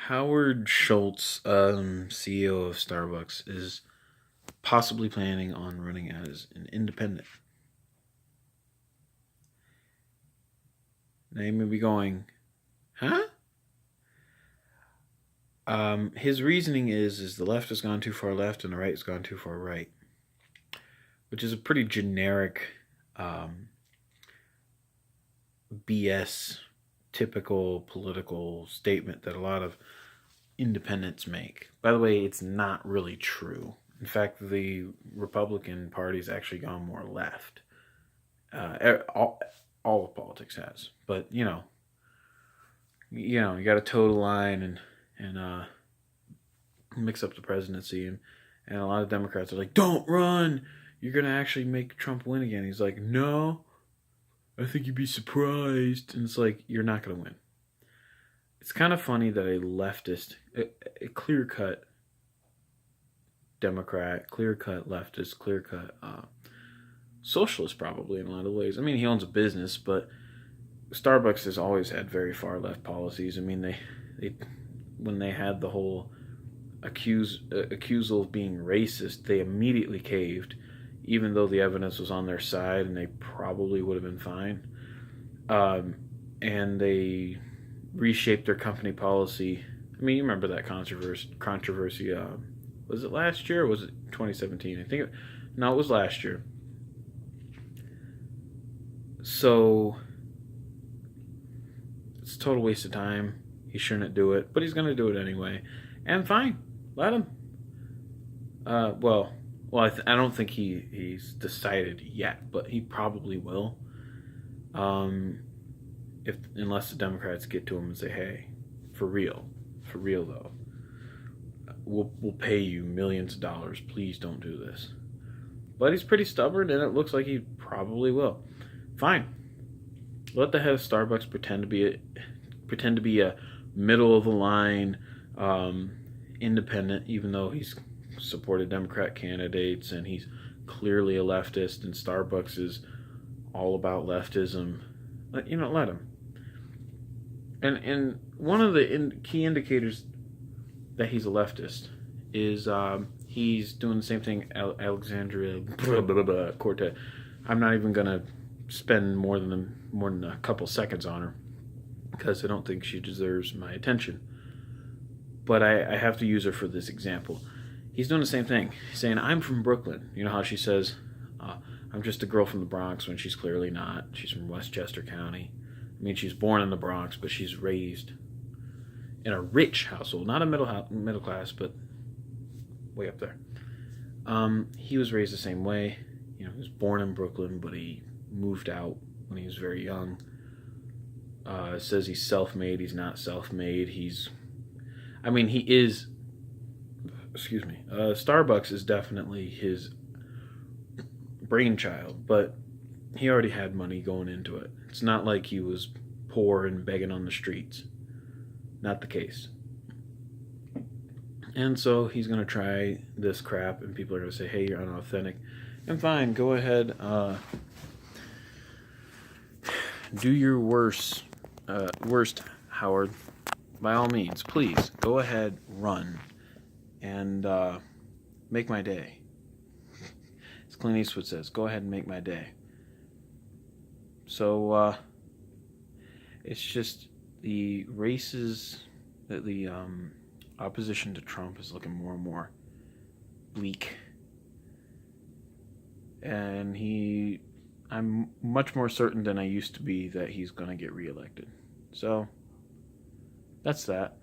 Howard Schultz, CEO of Starbucks, is possibly planning on running as an independent. Now you may be going, huh? His reasoning is the left has gone too far left and the right has gone too far right, which is a pretty generic BS, typical political statement that a lot of independents make. By the way, it's not really true. In fact, the Republican Party's actually gone more left. All of politics has, but you got to toe the line and mix up the presidency, and a lot of Democrats are like, "Don't run! You're gonna actually make Trump win again." He's like, "No, I think you'd be surprised," and it's like you're not gonna win. It's kind of funny that a leftist, a clear cut Democrat, clear cut leftist, clear cut socialist, probably in a lot of ways. I mean, he owns a business, but Starbucks has always had very far left policies. I mean, they when they had the whole accusal of being racist, they immediately caved, even though the evidence was on their side, and they probably would have been fine. And they reshaped their company policy. I mean, you remember that controversy? Was it last year or was it 2017? No, it was last year. So it's a total waste of time. He shouldn't do it, but he's going to do it anyway. And fine, let him. I don't think he's decided yet, but he probably will. If unless the Democrats get to him and say, "Hey, for real though, we'll pay you millions of dollars. Please don't do this." But he's pretty stubborn, and it looks like he probably will. Fine. Let the head of Starbucks pretend to be a middle of the line independent, even though he's supported Democrat candidates and he's clearly a leftist, and Starbucks is all about leftism. Let him. And one of the key indicators that he's a leftist is he's doing the same thing Alexandria Cortez. I'm not even gonna spend more than a couple seconds on her because I don't think she deserves my attention. But I have to use her for this example. He's doing the same thing. He's saying, "I'm from Brooklyn." You know how she says, "I'm just a girl from the Bronx," when she's clearly not. She's from Westchester County. I mean, she's born in the Bronx, but she's raised in a rich household, not a middle class, but way up there. He was raised the same way. He was born in Brooklyn, but he moved out when he was very young. Says he's self-made. He's not self-made. He is. Excuse me. Starbucks is definitely his brainchild, but he already had money going into it. It's not like he was poor and begging on the streets. Not the case. And so he's going to try this crap, and people are going to say, "Hey, you're unauthentic." And fine, go ahead. Do your worst, Howard. By all means, please, go ahead, run, and make my day. As Clint Eastwood says, "Go ahead and make my day." So it's just the races that the opposition to Trump is looking more and more bleak, and I'm much more certain than I used to be that he's going to get reelected. So that's that.